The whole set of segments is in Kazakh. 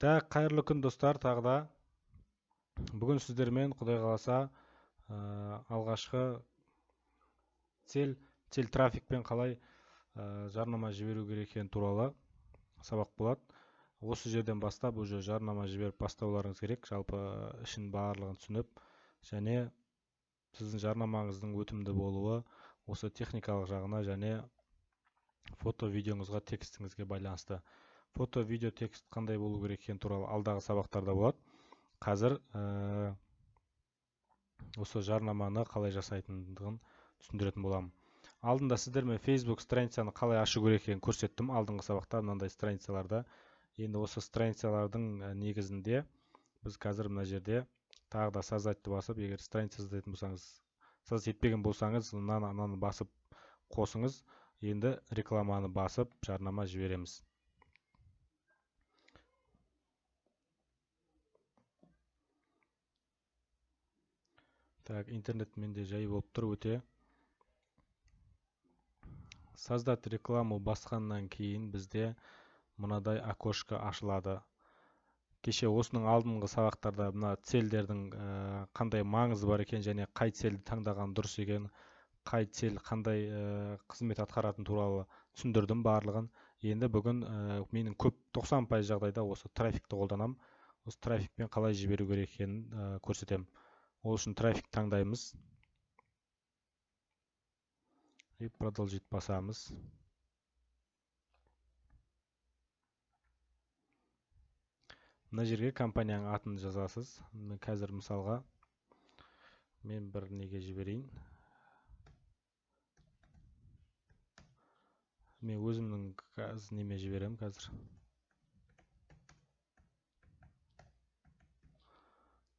Қайырлы күн достар, тағы да бүгін сіздермен Құдай қаласа алғашқы цел трафикпен қалай жарнама жіберу керек екені туралы сабақ болады. Осы жерден бастап уже жарнама жіберіп бастауларыңыз керек, жалпы ішін барлығын түсініп, және сіздің жарнамаңыздың өтімді болуы осы техникалық жағына және фото видеоңызға текстіңізге байланысты. Фото видео текст қандай болу керек екені туралы алдағы сабақтарда болады. Қазір осы жарнаманы қалай жасайтындығын түсіндіретін боламын. Алдында сіздермен Facebook страницаны қалай ашу керек екенін көрсеттім алдыңғы сабақта, мынандай страницаларда. Енді осы страницалардың негізінде біз қазір мына жерде тағы да создательді басып, егер страница создайтын болсаңыз, создать етпеген болсаңыз, мынаны басып қосыңыз. Енді рекламаны басып жарнама жібереміз. Так, интернет менде жай болып тұр өте. Создать рекламу басқаннан кейін бізде мынадай окошко ашылады. Кеше осының алдыңғы сабақтарда мына цельдердің қандай маңызы бар екен және қай цельді таңдаған дұрыс екен, қай цель қандай қызмет атқаратын туралы түсіндірдім барлығын. Енді бүгін менің көп 90% жағдайда осы трафикті қолданам. Осы трафикпен қалай жіберу керек екенін көрсетемін. Ол үшін трафик таңдаймыз. И продолжить басамыз. Мына жерге компанияның атын жазасыз. Қазір мысалға мен бір неге жіберейін. Мен өзімнің неме жіберем қазір.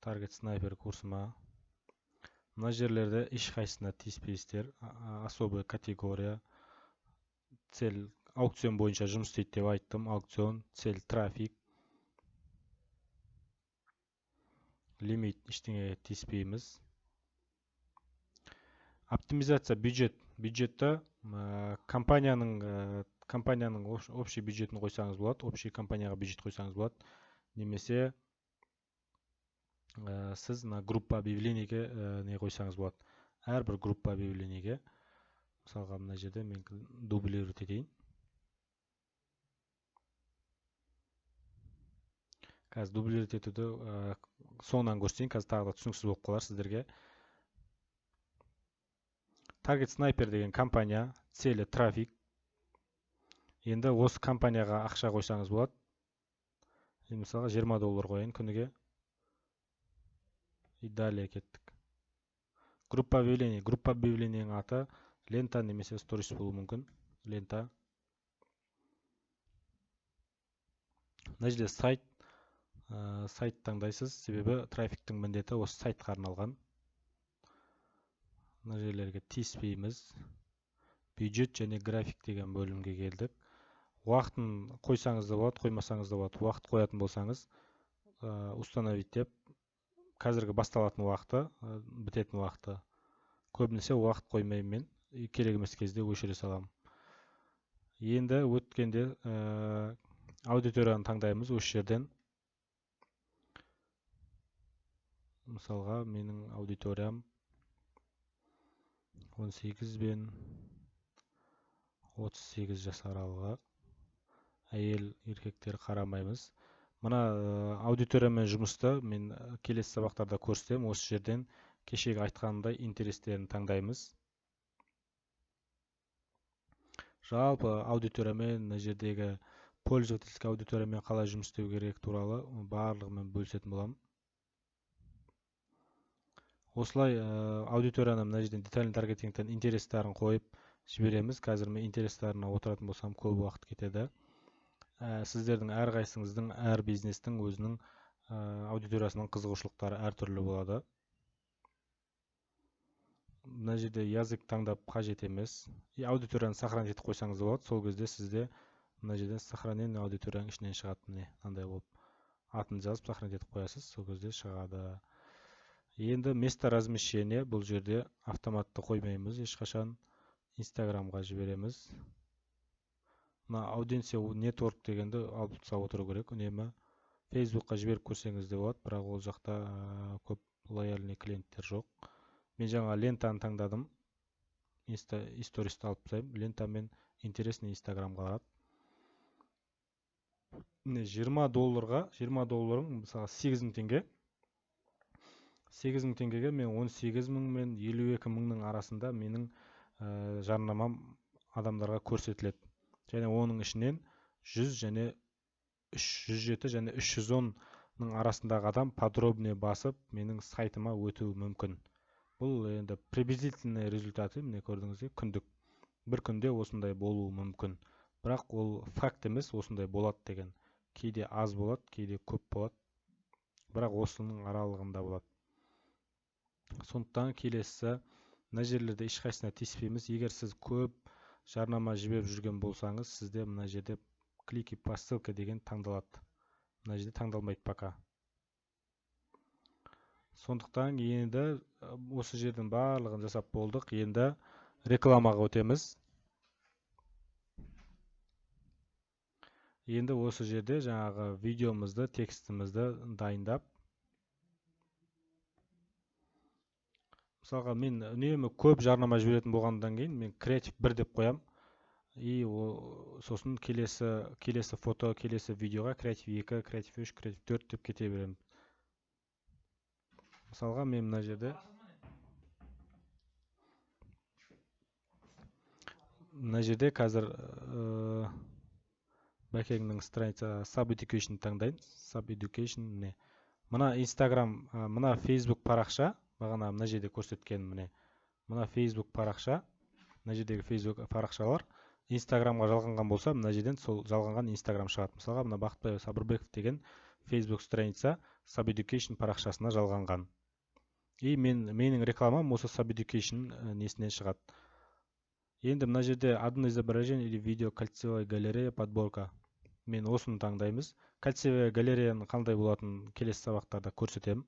Target Sniper курсыма. Мына жерлерде ешқайсысына тиіспейсіздер. Особая категория. Цель аукцион бойынша жұмыс істейді деп айттым. Аукцион, цель трафик. Лимит ештеңеге тиіспейміз. Оптимизация бюджет. Бюджетті компанияның общий бюджетін қойсаңыз болады. Общий компанияға бюджет қойсаңыз болады. Немесе сіз группа объявлениеге не қойсаңыз болады. Әрбір группа объявлениеге. Мысалға мына жерде мен дублировать етейін. Қазір дублировать етуді соңынан көрсетейін. Қазір тағы да түсініксіз болып қалар сіздерге. Target Sniper деген компания, целі трафик. Енді осы компанияға ақша қойсаңыз болады. Мысалға $20 қойын күніге. И далее кеттік. Группа объявление. Группа объявлениенің аты лента немесе сторис болуы мүмкін. Лента. Мына жерде сайт таңдайсыз, себебі трафиктің міндеті осы сайтқа арналған. Мына жерлерге тиіспейміз. Бюджет және график деген бөлімге келдік. Уақытын қойсаңыз да болады, қоймасаңыз да болады. Уақыт қоятын болсаңыз, установить деп қазіргі басталатын уақыты, бітетін уақыты. Көбінесе уақыт қоймаймын мен, керек емес кезде өшіре саламын. Енді өткенде аудиторияны таңдаймыз осы жерден. Мысалға менің аудиториям 18 бен 38 жас аралығы. Әйел, еркектер қарамаймыз. Мына аудиториямен жұмысты мен келесі сабақтарда көрсетемін. Осы жерден кешегі айтқанымдай интерестерін таңдаймыз. Жалпы аудиториямен, мына жердегі пользовательский аудиториямен қалай жұмыс істеу керек туралы барлығымен бөлісетін боламын. Осылай аудиторияны мына жерден детальный таргетингтен интерестерін қойып жібереміз. Қазір мен интерестеріне отыратын болсам көп уақыт кетеді. Сіздердің әрқайсыңыздың, әр бизнестің өзінің аудиториясының қызығушылықтары әртүрлі болады. Мына жерде язык таңдап қажет емес. Аудиторияны сохранить етіп қойсаңыз болады. Сол кезде сізде мына жерден сохранение аудиторияның ішінен шығады. Мынандай болып атын жазып сохранить етіп қоясыз. Сол кезде шығады. Енді место размещения бұл жерде автоматты қоймаймыз. Ешқашан Инстаграмға жібереміз. Мына аудиенция нетворк дегенді алып тастап отыру керек үнемі. Facebookқа жіберіп көрсеңіз де болады, бірақ ол жақта көп лояльный клиенттер жоқ. Мен жаңа лентаны таңдадым. Истористі алып тастаймын. Лента мен интересный Инстаграмға қарап. Міне $20 мысалы 8.000 теңге. 8.000 теңгеге мен 18.000 мен 52.000-ның арасында менің жарнамам адамдарға көрсетіледі. Және оның ішінен 100 және 107 және 310-ның арасындағы адам подробнее басып менің сайтыма өтуі мүмкін. Бұл енді приблизительный результаты, міне көрдіңіздер, күндік. Бір күнде осындай болуы мүмкін. Бірақ ол факт емес, осындай болады деген. Кейде аз болады, кейде көп болады. Бірақ осының аралығында болады. Сондықтан келесі, мына жерлерде ешқайсысына тиіспейміз. Егер сіз көп жарнама жіберіп жүрген болсаңыз, сізде мына жерде клики по ссылке деген таңдалады. Мына жерде таңдалмайды пока. Сондықтан енді осы жердің барлығын жасап болдық. Енді рекламаға өтеміз. Енді осы жерде жаңағы видеомызды, текстімізді дайындап. Мысалға мен үнемі көп жарнама жіберетін болғандан кейін мен креатив 1 деп қоям. И сосын келесі фото, келесі видеоға креатив 2, креатив 3, креатив 4 деп кете беремін. Мысалға мен мына жерде қазір бәкеңнің страница SubEducation таңдайын. SubEducation міне. Мына Instagram, мына Facebook парақша, бағана мына жерде көрсеткен міне. Мына Facebook парақша, мына жердегі Facebook парақшалар Instagramға жалғанған болса, мына жерден сол жалғанған Instagram шығады. Мысалға мына Бақытбай Сабырбеков деген Facebook страница SubEducation парақшасына жалғанған. И менің рекламам осы SubEducation несінен шығады. Енді мына жерде одно изображение или видео кольцевая галерея подборка. Мен осыны таңдаймыз. Кольцевая галереяның қандай болатын келесі сабақтарда көрсетемін.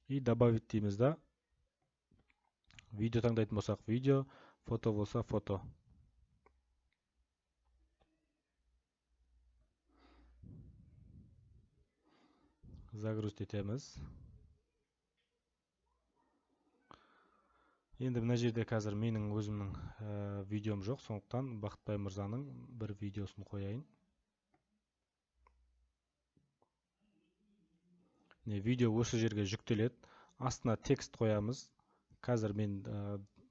И добавить дейміз да. Видео таңдайтын болсақ видео, фото болса фото. Загрузить етеміз. Енді мына жерде қазір менің өзімнің видеом жоқ, сондықтан Бақытбай мырзаның бір видеосын қояйын. Видео осы жерге жүктеледі. Астына текст қоямыз. Қазір мен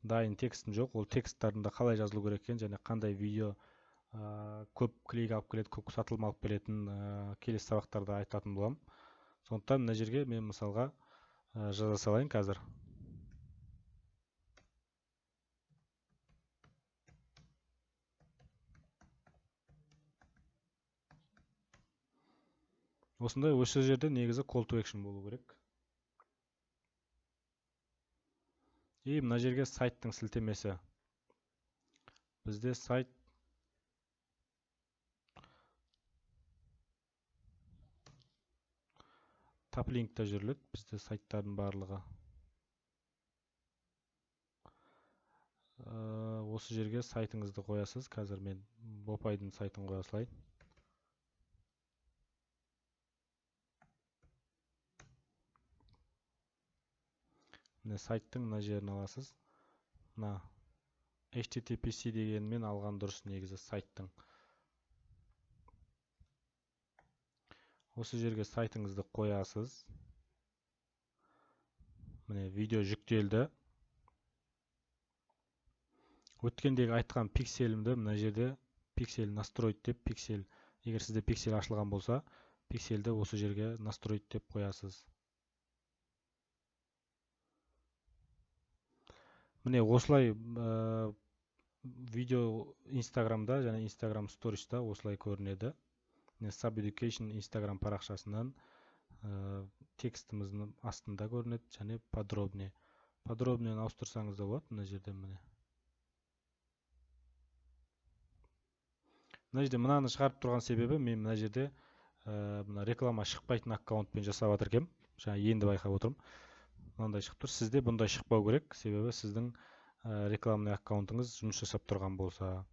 дайын текстім жоқ. Ол тексттарында қалай жазылу керек екен және қандай видео көп клик алып келеді, көп сатылым алып келетін келесі сабақтарда айтатын боламын. Сондықтан мына жерге мен мысалға жаза салайын қазір. Осындай осы жерде негізі call to action болу керек. И мына жерге сайттың сілтемесі. Бізде сайт таплинкта жүріледі. Бізде сайттардың барлығы. Осы жерге сайтыңызды қоясыз. Қазір мен Бопайдың сайтын қоя салайын. Міне сайттың мына жерін аласыз. Мына HTTPC дегенмен алған дұрыс негізі сайттың. Осы жерге сайтыңызды қоясыз. Міне видео жүктелді. Өткендегі айтқан пикселімді мына жерде пиксель настроить деп пиксель. Егер сізде пиксель ашылған болса, пиксельді осы жерге настроить деп қоясыз. Міне осылай видео Instagramда және Instagram Stories'та осылай көрінеді. SubEducation Instagram парақшасынан текстіміздің астында көрінеді және подробнее. Подробнее ауыстырсаңыз да болады мына жерде міне. Мына жерде мынаны шығарып тұрған себебі мен мына жерде реклама шықпайтын аккаунтпен жасап жатырмын. Жаңа енді байқап отырмын. Мынандай шығып тұр. Сізде бұндай шықпау керек, себебі сіздің рекламный аккаунтыңыз жұмыс жасап тұрған болса.